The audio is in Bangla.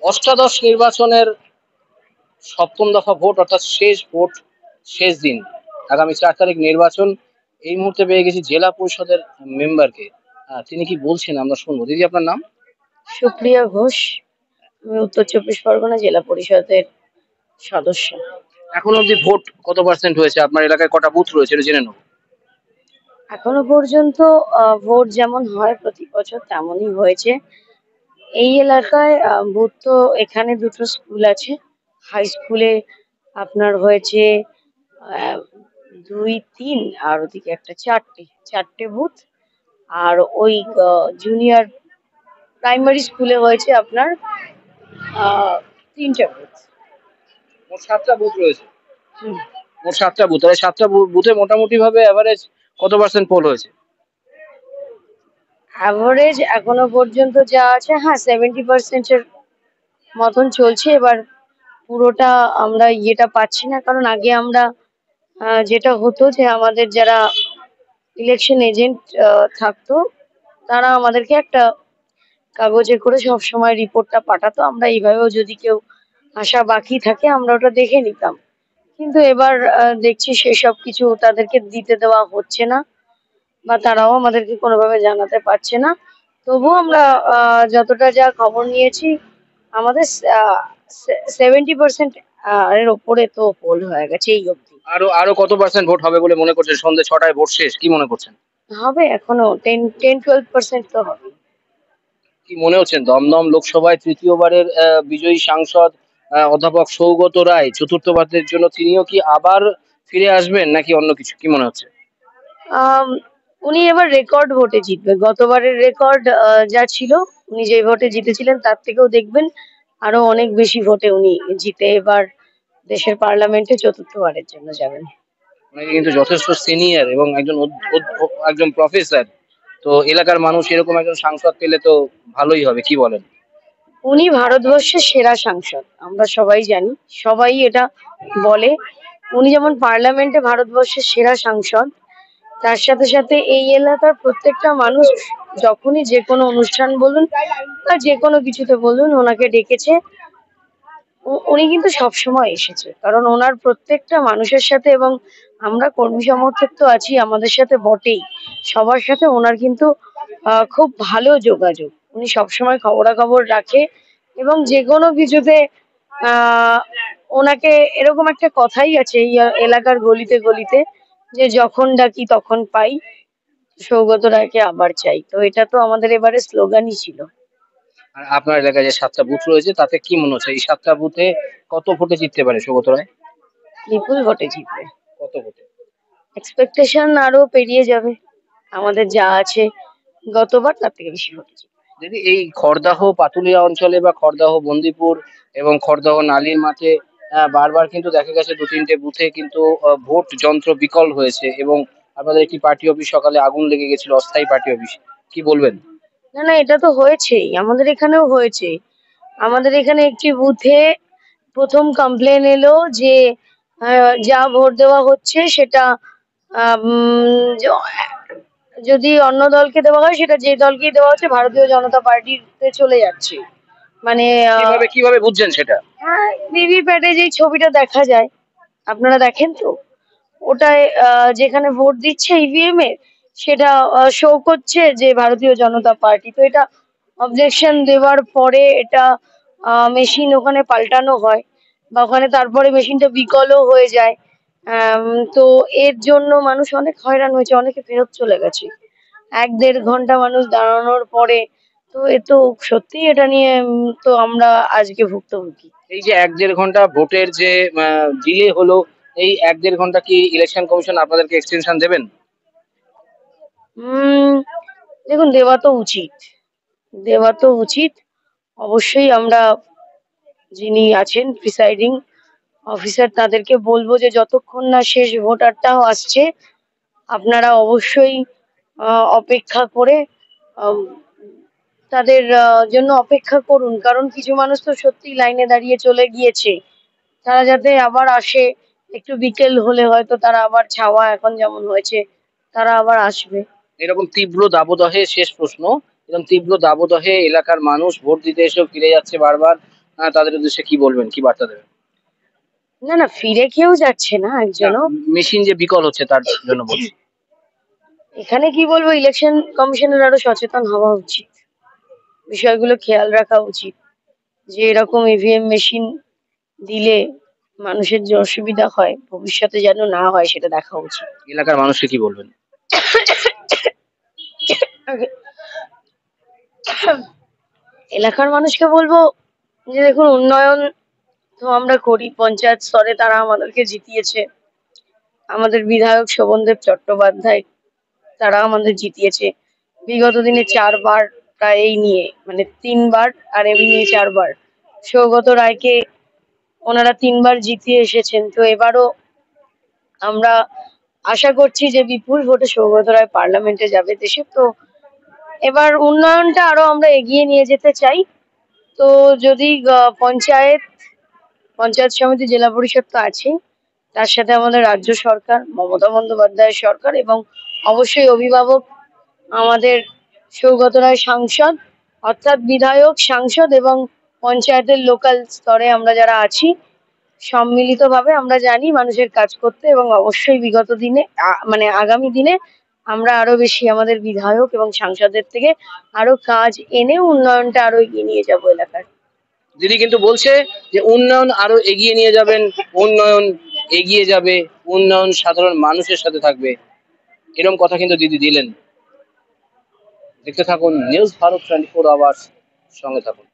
অষ্টাদশ নির্বাচনের সপ্তম দফা ভোট অর্থাৎ শেষ ভোট, শেষ দিন, আগামী 4 তারিখ নির্বাচন। এই মুহূর্তে পেয়ে গেছি জেলা পরিষদের মেম্বারকে। তিনি কি বলছেন আমরা শুনবো। দিদি, আপনার নাম? সুপ্রিয়া ঘোষ। আমি উত্তর চব্বিশ পরগনা জেলা পরিষদের সদস্য। এখন অব্দি ভোট কত পার্সেন্ট হয়েছে? আপনার এলাকায় কটা বুথ রয়েছে এটা জেনে নেবো। এখনো পর্যন্ত ভোট যেমন হয় প্রতি বছর তেমনই হয়েছে। এই এলাকায় বুথ তো এখানে দুটো স্কুল আছে। হাই স্কুলে আপনার হয়েছে আহ, 2, 3, আর ওদিকে একটা চারটে বুথ। আর ওই জুনিয়র প্রাইমারি স্কুলে হয়েছে আপনার 3টে বুথ। মোট 7টা বুথ রয়েছে। হুম। মোট 7টা বুথ, তাহলে 7টা বুথে মোটামুটি ভাবে এভারেজ কত পার্সেন্ট পোল হয়েছে? অ্যাভারেজ এখনো পর্যন্ত যা আছে, হ্যাঁ, 70% মতন চলছে। এবার পুরোটা আমরা ইয়েটা পাচ্ছি না, কারণ আগে আমরা যেটা হতো যে আমাদের যারা ইলেকশন এজেন্ট থাকতো, তারা আমাদেরকে একটা কাগজে করে সব সময় রিপোর্টটা পাঠাতো। আমরা এইভাবেও যদি কেউ আসা বাকি থাকে আমরা ওটা দেখে নিতাম। কিন্তু এবার দেখছি সেসব কিছু তাদেরকে দিতে দেওয়া হচ্ছে না, বা তারাও আমাদেরকে কোনোভাবে জানাতে পারছে না। তবুও আমরা যতটা যা খবর নিয়েছি, আমাদের 70% এর ওপরে তো পোল হয়ে গেছে এই অবধি। আরো আরো কত পার্সেন্ট ভোট হবে বলে মনে করছেন? সন্ধ্যে 6টায় ভোট শেষ, কি মনে করছেন? হবে এখনো 10-12% তো হবে। কি মনে হচ্ছেন দমদম লোকসভায় তৃতীয়বারের বিজয়ী সাংসদ অধ্যাপক সৌগত রায় চতুর্থবারের জন্য তিনিও কি আবার ফিরে আসবেন নাকি অন্য কিছু, কি মনে হচ্ছে? আম, উনি এবার রেকর্ড ভোটে জিতবে। গতবারের রেকর্ড যা ছিল, উনি যে ভোটে জিতেছিলেন তার থেকেও দেখবেন আরো অনেক বেশি ভোটে উনি জিতে এবার দেশের পার্লামেন্টে চতুর্থবারের জন্য যাবেন। উনি কিন্তু যথেষ্ট সিনিয়র এবং একজন একজন প্রফেসর। তো এলাকার মানুষ এরকম একজন সাংসদ পেলে তো ভালোই হবে, কি বলেন? উনি ভারতবর্ষের সেরা সাংসদ, আমরা সবাই জানি, সবাই এটা বলে। উনি যেমন পার্লামেন্টে ভারতবর্ষের সেরা সাংসদ, তার সাথে সাথে এই এলাকার প্রত্যেকটা মানুষ যখনই যে কোনো অনুষ্ঠান বলুন বা যে কোনো কিছুতে বলুন ওনাকে ডেকেছে। উনি কিন্তু সবসময় এসেছে, কারণ ওনার প্রত্যেকটা মানুষের সাথে, এবং আমরা কর্মী সমর্থক তো আছি আমাদের সাথে বটেই, সবার সাথে ওনার কিন্তু খুব ভালো যোগাযোগ। উনি সবসময় খবরাখবর রাখে, এবং যে কোনো কিছুতে আহ ওনাকে এরকম একটা কথাই আছে এই এলাকার গলিতে গলিতে, যে যখন ডাকি তখন পাই, সৌগত রায়কে আবার চাই। তো এটা তো আমাদের এবারে স্লোগানই ছিল। আর আপনার এলাকায় যে 7টা বুথ রয়েছে তাতে কি মনে হচ্ছে এই 7টা বুথে কত ভোটে জিততে পারে সৌগত রায়? বিপুল ভোটে জিতবে। কত ভোটে? এক্সপেকটেশন আরো পেরিয়ে যাবে, আমাদের যা আছে গতবার তার থেকে বেশি ভোটে জিতবে। যদি এই খড়দাহ পাতুলিয়া অঞ্চলে বা খড়দাহ বন্দিপুর এবং খড়দাহ নালির মাঠে বারবার কিন্তু দেখা গেছে 2-3টে বুথে কিন্তু ভোট যন্ত্র বিকল হয়েছে এবং আপনাদের একটি পার্টি অফিস সকালে আগুন লেগে গেছিল, অস্থায়ী পার্টি অফিস, কি বলবেন? না না, এটা তো হয়েছেই, আমাদের এখানেও হয়েছে। আমাদের এখানে একটি বুথে প্রথম কমপ্লেন এলো যে যা ভোট দেওয়া হচ্ছে সেটা যদি অন্য দলকে দেওয়া হয়, সেটা যে দলকেই দেওয়া হচ্ছে ভারতীয় জনতা পার্টিতে চলে যাচ্ছে। মানে কিভাবে কিভাবে বুঝছেন সেটা? হ্যাঁ, ভিভিপ্যাটে যেই ছবিটা দেখা যায়, আপনারা দেখেন তো, ওটায় যেখানে ভোট দিচ্ছে ইভিএম এ, সেটা শো করছে যে ভারতীয় জনতা পার্টি। তো এটা অবজেকশন দেওয়ার পরে এটা মেশিন ওখানে পাল্টানো হয়, বা ওখানে তারপরে মেশিনটা বিকলও হয়ে যায়। তো এর জন্য মানুষ অনেক হয়রান হয়েছে, অনেকে ফেরত চলে গেছে 1-1.5 ঘন্টা মানুষ দাঁড়ানোর পরে। তো এ তো সত্যি, এটা নিয়ে তো আমরা আজকে ভুক্তভোগী। এই যে 1-1.5 ঘন্টা ভোটের যে ডিলে হলো, এই 1-1.5 ঘন্টা কি ইলেকশন কমিশন আপনাদেরকে এক্সটেনশন দেবেন? উম দেখুন, দেওয়া তো উচিত, দেওয়া তো উচিত। অবশ্যই আমরা, যিনি আছেন প্রিসাইডিং অফিসার, তাদেরকে বলবো যে যতক্ষণ না শেষ ভোটারটাও আসছে, আপনারা অবশ্যই অপেক্ষা করে আম, তাদের জন্য অপেক্ষা করুন, কারণ কিছু মানুষ তো সত্যি লাইনে দাঁড়িয়ে চলে গিয়েছে। তারা যাতে আবার আসে, একটু বিকেল হলে হয়তো তারা আবার, ছাওয়া এখন যেমন হয়েছে, তারা আবার আসবে। এরকম তীব্র দাবদাহে, শেষ প্রশ্ন, এরকম তীব্র দাবদাহে এলাকার মানুষ ভোট দিতে এসেও ফিরে যাচ্ছে বারবার। তাদের উদ্দেশ্যে কি বলবেন, কি বার্তা দেবেন? না না, ফিরে কেউ যাচ্ছে না না, একজনও। মেশিন যে বিকল হচ্ছে তার জন্য বলছি। এখানে কি বলবো, ইলেকশন কমিশনের আরো সচেতন হওয়া উচিত, বিষয়গুলো খেয়াল রাখা উচিত, যে এরকম ইভিএম মেশিন দিলে মানুষের যে অসুবিধা হয় ভবিষ্যতে যেন না হয় সেটা দেখা উচিত। এলাকার মানুষকে কি বলবেন? এলাকার মানুষকে বলবো যে দেখুন, উন্নয়ন তো আমরা করি, পঞ্চায়েত স্তরে তারা আমাদেরকে জিতিয়েছে, আমাদের বিধায়ক শোভনদেব চট্টোপাধ্যায় তারা আমাদের জিতিয়েছে বিগত দিনে 4 বার, প্রায় এই নিয়ে মানে 3 বার, আর এই নিয়ে 4 বার। সৌগত রায়কে ওনারা 3 বার জিতিয়ে এসেছেন, তো এবারও আমরা আশা করছি যে বিপুল ভোটে সৌগত রায় পার্লামেন্টে যাবে দেশে। তো এবার উন্নয়নটা আরো আমরা এগিয়ে নিয়ে যেতে চাই। তো যদি পঞ্চায়েত, পঞ্চায়েত সমিতি, জেলা পরিষদ তো আছেই, তার সাথে আমাদের রাজ্য সরকার, মমতা বন্দ্যোপাধ্যায়ের সরকার, এবং অবশ্যই অভিভাবক আমাদের সৌগত রায় সাংসদ, অর্থাৎ বিধায়ক, সাংসদ এবং পঞ্চায়েতের লোকাল স্তরে আমরা যারা আছি, সম্মিলিতভাবে আমরা জানি মানুষের কাজ করতে, এবং অবশ্যই বিগত দিনে মানে আগামী দিনে আমরা আরো বেশি আমাদের বিধায়ক এবং সাংসদদের থেকে আরো কাজ এনে উন্নয়নটা আরো এগিয়ে নিয়ে যাবো এলাকার। দিদি কিন্তু বলছে যে উন্নয়ন আরো এগিয়ে নিয়ে যাবেন, উন্নয়ন এগিয়ে যাবে, উন্নয়ন সাধারণ মানুষের সাথে থাকবে, এরকম কথা কিন্তু দিদি দিলেন। দেখতে থাকুন নিউজ ভারত 24 আওয়ার্স, সঙ্গে থাকুন।